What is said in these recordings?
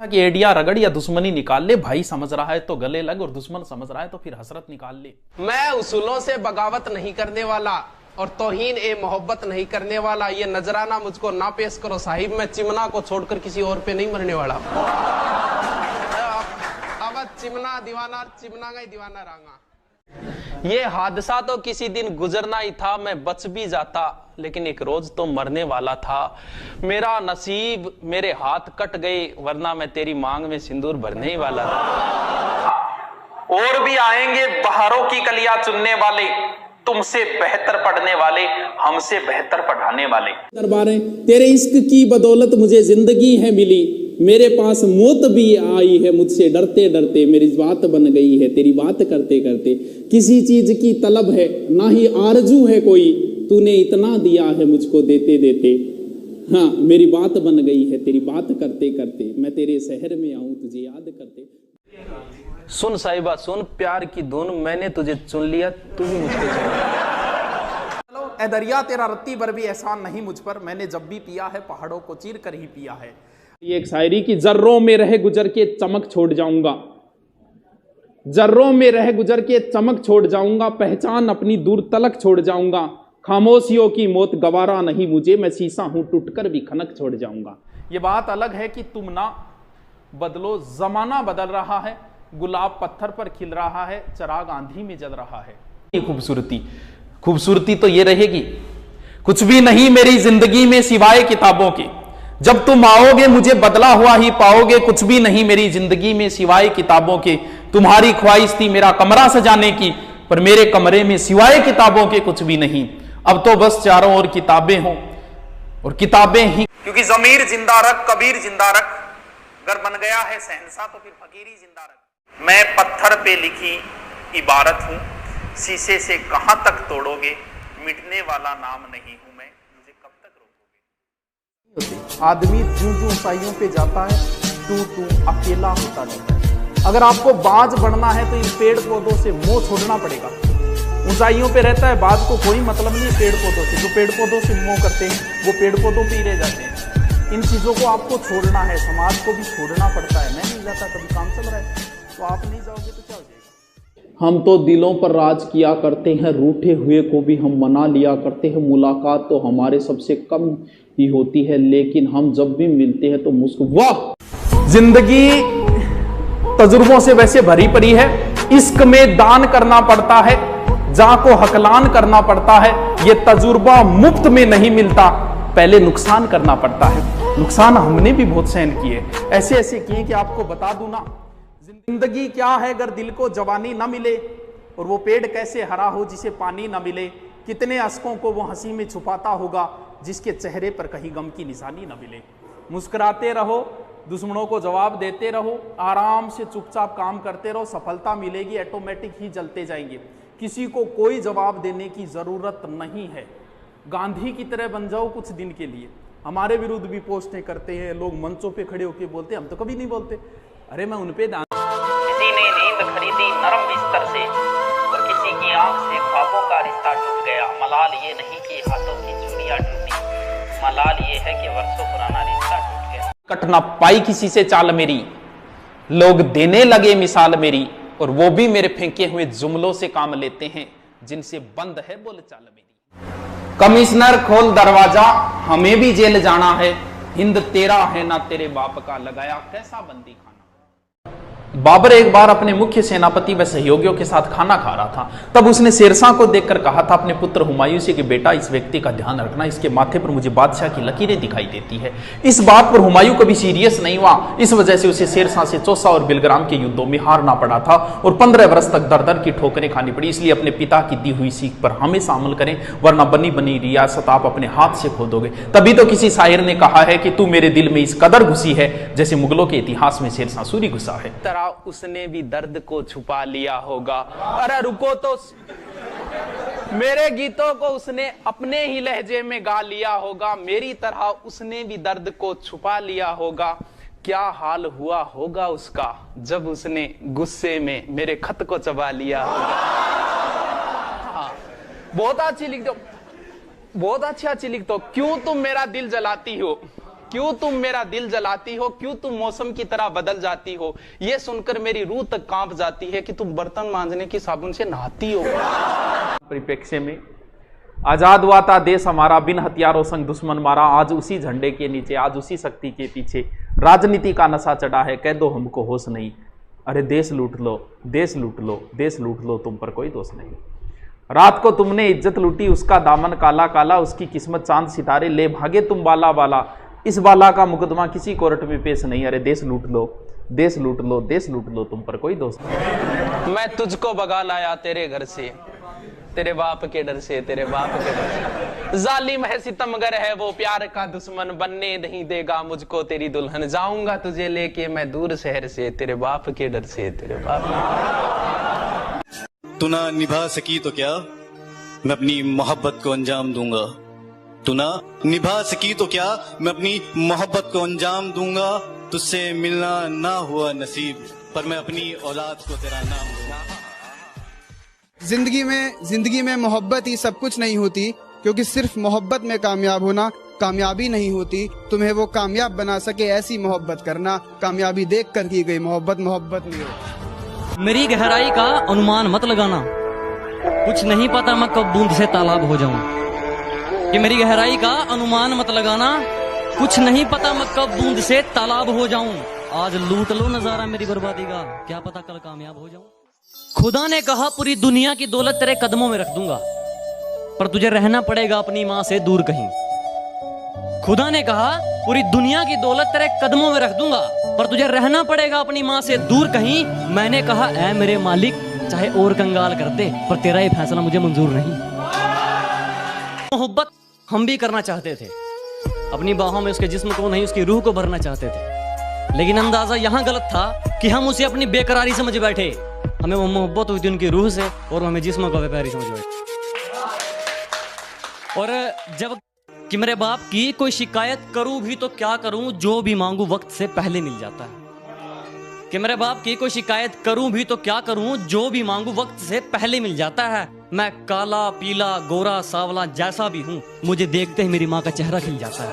कि एडिया रगड़ या दुश्मनी निकाल ले, भाई समझ रहा है तो गले लग और दुश्मन समझ रहा है तो फिर हसरत निकाल ले। मैं उसूलों से बगावत नहीं करने वाला और तौहीन ए मोहब्बत नहीं करने वाला, ये नजराना मुझको ना पेश करो साहिब, मैं चिमना को छोड़कर किसी और पे नहीं मरने वाला। अब चिमना दीवाना, चिमना का ही दीवाना रहूंगा। ये हादसा तो किसी दिन गुजरना ही था, मैं बच भी जाता, लेकिन एक रोज तो मरने वाला था। मेरा नसीब, मेरे हाथ कट गए, वरना मैं तेरी मांग में सिंदूर भरने ही वाला था। और भी आएंगे बहारों की कलियां चुनने वाले, तुमसे बेहतर पढ़ने वाले, हमसे बेहतर पढ़ाने वाले। दरबारें तेरे इश्क की बदौलत मुझे जिंदगी है मिली, मेरे पास मौत भी आई है, मुझसे डरते डरते मेरी बात बन गई है तेरी बात करते करते। किसी चीज की तलब है ना ही आरजू है कोई, तूने इतना दिया है मुझको देते देते। हाँ मेरी बात बन गई है तेरी बात करते करते, मैं तेरे शहर में आऊं तुझे याद करते। सुन साहिबा सुन, प्यार की धुन, मैंने तुझे चुन लिया, तू भी मुझको चुन। चलो ए दरिया तेरा रत्ती भर भी एहसान नहीं मुझ पर, मैंने जब भी पिया है पहाड़ों को चीर कर ही पिया है। ये एक शायरी की, जर्रों में रह गुजर के चमक छोड़ जाऊंगा, जर्रों में रह गुजर के चमक छोड़ जाऊंगा, पहचान अपनी दूर तलक छोड़ जाऊंगा, खामोशियों की मौत गवारा नहीं मुझे, मैं शीशा हूं टूटकर भी खनक छोड़ जाऊंगा। ये बात अलग है कि तुम ना बदलो, जमाना बदल रहा है, गुलाब पत्थर पर खिल रहा है, चिराग आंधी में जल रहा है। ये खूबसूरती तो ये रहेगी, कुछ भी नहीं मेरी जिंदगी में सिवाय किताबों के, जब तुम आओगे मुझे बदला हुआ ही पाओगे, कुछ भी नहीं मेरी जिंदगी में सिवाय किताबों के। तुम्हारी ख्वाहिश थी मेरा कमरा सजाने की, पर मेरे कमरे में सिवाय किताबों के कुछ भी नहीं। अब तो बस चारों ओर किताबें हों और किताबें ही, क्योंकि ज़मीर जिंदा रख, कबीर जिंदा रख, अगर बन गया है शहंशाह तो फिर फकीरी जिंदा रख। मैं पत्थर पे लिखी इबारत हूं, शीशे से कहां तक तोड़ोगे, मिटने वाला नाम नहीं हूं मैं, मुझे कब तक रोकोगे। आदमी जूं जूं ऊंचाइयों पे जाता है तू अकेला होता जाता है। अगर आपको बाज बढ़ना है तो इन पेड़ पौधों से मोह छोड़ना पड़ेगा। ऊंचाइयों पे रहता है, बाज को कोई मतलब नहीं पेड़ पौधों से, जो पेड़ पौधों से मोह करते हैं वो पेड़ पौधों पे ही रह जाते हैं। इन चीजों को आपको छोड़ना है, समाज को भी छोड़ना पड़ता है। मैं नहीं जाता, कभी काम चल रहा है तो आप नहीं जाओगे तो क्या हो जाएगा। हम तो दिलों पर राज किया करते हैं, रूठे हुए को भी हम मना लिया करते हैं, मुलाकात तो हमारे सबसे कम ही होती है, लेकिन हम जब भी मिलते हैं तो वाह, जिंदगी तजुर्बों से वैसे भरी पड़ी है। इश्क में दान करना पड़ता है, जा को हकलान करना पड़ता है। ये तजुर्बा मुफ्त में नहीं मिलता, पहले नुकसान करना पड़ता है। नुकसान हमने भी बहुत सहन किए, ऐसे ऐसे किए कि आपको बता दूं ना। जिंदगी क्या है अगर दिल को जवानी ना मिले, और वो पेड़ कैसे हरा हो जिसे पानी ना मिले। कितने अश्कों को वो हंसी में छुपाता होगा जिसके चेहरे पर कहीं गम की निशानी ना मिले। मुस्कुराते रहो, दुश्मनों को जवाब देते रहो, आराम से चुपचाप काम करते रहो, सफलता मिलेगी, ऑटोमेटिक ही जलते जाएंगे। किसी को कोई जवाब देने की जरूरत नहीं है। गांधी की तरह बन जाओ कुछ दिन के लिए। हमारे विरुद्ध भी पोस्टें करते हैं लोग, मंचों पे खड़े होकर बोलते हैं, हम तो कभी नहीं बोलते। अरे मैं उन पे किसी ने नींद खरीदी नरम बिस्तर से, और किसी की आंख से ख्वाबों का रिश्ता टूट गया। मलाल ये नहीं कि हाथों की चूड़ियां टूटी, मलाल ये है कि वर्षों पुराना रिश्ता टूट गया। कट ना पाई किसी से चाल मेरी, लोग देने लगे मिसाल मेरी, और वो भी मेरे फेंके हुए जुमलों से काम लेते हैं जिनसे बंद है बोल चाल मेरी। कमिश्नर खोल दरवाजा, हमें भी जेल जाना है, हिंद तेरा है ना तेरे बाप का, लगाया कैसा बंदी खाना। बाबर एक बार अपने मुख्य सेनापति व सहयोगियों के साथ खाना खा रहा था। तब उसने शेरशाह को देखकर कहा था अपने पुत्र हुमायूं से कि बेटा इस व्यक्ति का ध्यान रखना, इसके माथे पर मुझे बादशाह की लकीरें दिखाई देती है। इस बात पर हुमायूं कभी सीरियस नहीं हुआ। इस वजह से उसे शेरशाह से चौसा और बिलग्राम के युद्धों में हारना पड़ा था और 15 वर्ष तक दर दर की ठोकरें खानी पड़ी। इसलिए अपने पिता की दी हुई सीख पर हमेशा अमल करें, वरना बनी बनी रियासत आप अपने हाथ से खो दोगे। तभी तो किसी शायर ने कहा है कि तू मेरे दिल में इस कदर घुसी है जैसे मुगलों के इतिहास में शेरशाह सूरी घुसा है। उसने भी दर्द को छुपा लिया होगा। अरे रुको तो, मेरे गीतों को उसने अपने ही लहजे में गा लिया होगा, मेरी तरह उसने भी दर्द को छुपा लिया होगा। क्या हाल हुआ होगा उसका जब उसने गुस्से में मेरे खत को चबा लिया होगा। बहुत अच्छी लिख दो, बहुत अच्छी लिख दो। क्यों तुम मेरा दिल जलाती हो, क्यों तुम मेरा दिल जलाती हो, क्यों तुम मौसम की तरह बदल जाती हो, ये सुनकर मेरी रूह तक कांप जाती है कि तुम बर्तन मांजने की साबुन से नहाती हो। परिप्रेक्ष्य में आजाद हुआ था देश हमारा, बिन हथियारों संग दुश्मन मारा। आज उसी झंडे के नीचे, आज उसी शक्ति के पीछे राजनीति का नशा चढ़ा है, कह दो हमको होश नहीं। अरे देश लूट लो, देश लूट लो, देश लूट लो, तुम पर कोई दोष नहीं। रात को तुमने इज्जत लूटी, उसका दामन काला काला, उसकी किस्मत चांद सितारे, ले भागे तुम बाला बाला। इस बाला का मुकदमा किसी कोर्ट में पेश नहीं। अरे देश लूट लो, देश लूट लो, देश लूट लो, तुम पर कोई दोष नहीं। मैं तुझको भगा लाया तेरे घर से, तेरे बाप के डर से, तेरे बाप के डर से। जालिम है सितमगर है वो, प्यार का दुश्मन, बनने नहीं देगा मुझको तेरी दुल्हन। जाऊंगा तुझे लेके मैं दूर शहर से, तेरे बाप के डर से, तेरे बाप। तू ना निभा सकी तो क्या, मैं अपनी मोहब्बत को अंजाम दूंगा। तू ना निभा सकी तो क्या, मैं अपनी मोहब्बत को अंजाम दूंगा। तुझसे मिलना ना हुआ नसीब, पर मैं अपनी औलाद को तेरा नाम दूंगा। जिंदगी में मोहब्बत ही सब कुछ नहीं होती, क्योंकि सिर्फ मोहब्बत में कामयाब होना कामयाबी नहीं होती। तुम्हें वो कामयाब बना सके ऐसी मोहब्बत करना, कामयाबी देख कर की गई मोहब्बत मोहब्बत नहीं होती। मेरी गहराई का अनुमान मत लगाना, कुछ नहीं पता मैं कब बूंद से तालाब हो जाऊं। कि मेरी गहराई का अनुमान मत लगाना, कुछ नहीं पता मैं कब बूंद से तालाब हो जाऊं। आज लूट लो नजारा मेरी बर्बादी का, क्या पता कल कामयाब हो जाऊं। खुदा ने कहा पूरी दुनिया की दौलत तेरे कदमों में रख दूंगा, पर तुझे रहना पड़ेगा अपनी माँ से दूर कहीं। खुदा ने कहा पूरी दुनिया की दौलत तेरे कदमों में रख दूंगा, पर तुझे रहना पड़ेगा अपनी माँ से दूर कहीं। मैंने कहा ऐ मेरे मालिक, चाहे और कंगाल कर दे, पर तेरा ये फैसला मुझे मंजूर नहीं। मोहब्बत हम भी करना चाहते थे, अपनी बाहों में उसके जिस्म को नहीं उसकी रूह को भरना चाहते थे, लेकिन अंदाजा यहाँ गलत था कि हम उसे अपनी बेकरारी समझ बैठे। हमें वो मोहब्बत हुई थी उनकी रूह से, और हमें जिस्म को बेकरारी समझ बैठे। और जब कि मेरे बाप की कोई शिकायत करूं भी तो क्या करूं, जो भी मांगू वक्त से पहले मिल जाता है। कि मेरे बाप की कोई शिकायत करूं भी तो क्या करूं, जो भी मांगू वक्त से पहले मिल जाता है। मैं काला पीला गोरा सावला जैसा भी हूं, मुझे देखते ही मेरी माँ का चेहरा खिल जाता है।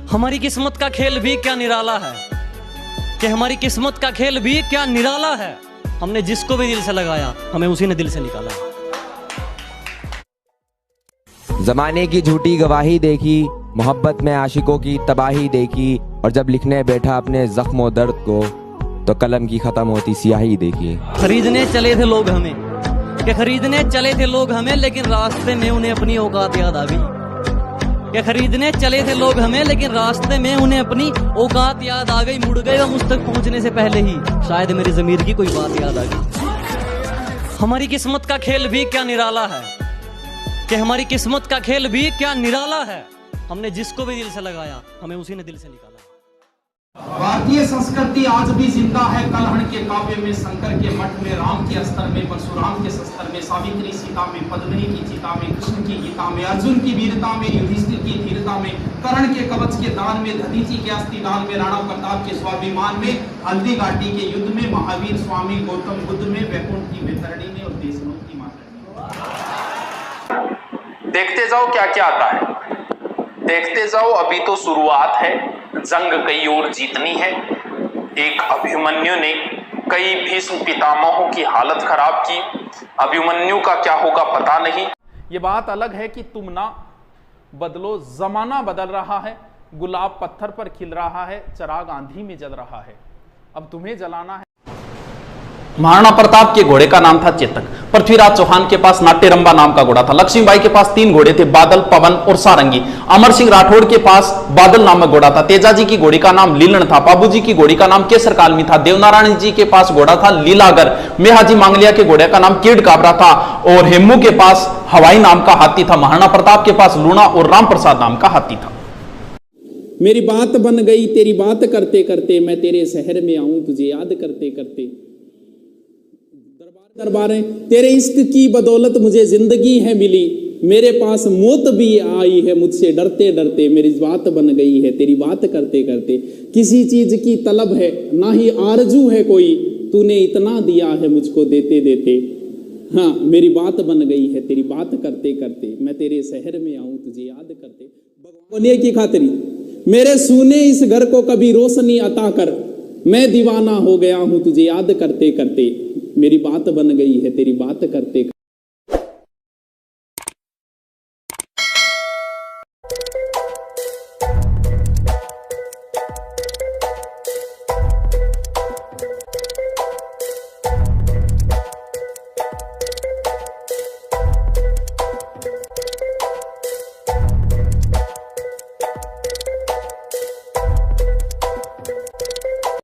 हमारी किस्मत का खेल भी क्या निराला है, कि हमारी किस्मत का खेल भी क्या निराला है। हमने जिसको भी दिल से लगाया, हमें उसी ने दिल से निकाला है। जमाने की झूठी गवाही देखी, मोहब्बत में आशिकों की तबाही देखी, और जब लिखने बैठा अपने जख्मों दर्द को, तो कलम की खत्म होती स्याही देखी। खरीदने चले थे लोग हमें, कि खरीदने चले थे लोग हमें, लेकिन रास्ते में उन्हें अपनी औकात याद आ गई। कि खरीदने चले थे लोग हमें, लेकिन रास्ते में उन्हें अपनी औकात याद आ गई। मुड़ गए हम उस तक पहुंचने से पहले ही, शायद मेरी ज़मीर की कोई बात याद आ गई। हमारी किस्मत का खेल भी क्या निराला है, कि हमारी किस्मत का खेल भी क्या निराला है। हमने जिसको भी दिल से लगाया, हमें उसी ने दिल से निकाला। भारतीय संस्कृति आज भी जिंदा है। कलहण के काव्य में, शंकर के मठ में, राम के अस्त्र में, परशुराम के शस्त्र में, सावित्री सीता में, पद्मिनी की चिता में, कृष्ण की गीता में, अर्जुन की वीरता में, युधिष्ठिर की धीरता में, कर्ण के कवच के दान में, दधीचि के अस्थिदान में, राणा प्रताप के स्वाभिमान में, हल्दी घाटी के युद्ध में, महावीर स्वामी गौतम बुद्ध में, वैकुंठ की वैतरणी में, और देशनों की माता। देखते जाओ क्या क्या आता है, देखते जाओ। अभी तो शुरुआत है, जंग कई और जीतनी है। एक अभिमन्यु ने कई भीष्म पितामहों की हालत खराब की। अभिमन्यु का क्या होगा पता नहीं। ये बात अलग है कि तुम ना बदलो, जमाना बदल रहा है। गुलाब पत्थर पर खिल रहा है, चिराग आंधी में जल रहा है, अब तुम्हें जलाना है। महाराणा प्रताप के घोड़े का नाम था चेतक। पृथ्वीराज चौहान के पास नाट्यरंबा नाम का घोड़ा था। लक्ष्मीबाई के पास 3 घोड़े थे, बादल, पवन और सारंगी। अमर सिंह राठौड़ के पास बादल नामक घोड़ा था। तेजाजी की घोड़ी का नाम लीलन था। बाबूजी की घोड़ी का नाम केसर कालमी था। देवनारायण जी के पास घोड़ा था लीलागर। मेहाजी मांगलिया के घोड़े का नाम कीड़ काबरा था। और हेमू के पास हवाई नाम का हाथी था। महाराणा प्रताप के पास लूणा और राम प्रसाद नाम का हाथी था। मेरी बात बन गई तेरी बात करते करते, मैं तेरे शहर में आऊं तुझे याद करते करते। दरबारें तेरे इश्क की बदौलत मुझे जिंदगी है मिली, मेरे पास मौत भी आई है मुझसे डरते डरते। मेरी बात बन गई है तेरी बात करते करते। किसी चीज की तलब है ना ही आरजू है कोई, तूने इतना दिया है मुझको देते देते। हाँ मेरी बात बन गई है तेरी बात करते करते, मैं तेरे शहर में आऊं तुझे याद करते। बोलिए की खातिरी मेरे सूने इस घर को कभी रोशनी अता कर, मैं दीवाना हो गया हूं तुझे याद करते करते, मेरी बात बन गई है तेरी बात करते करते।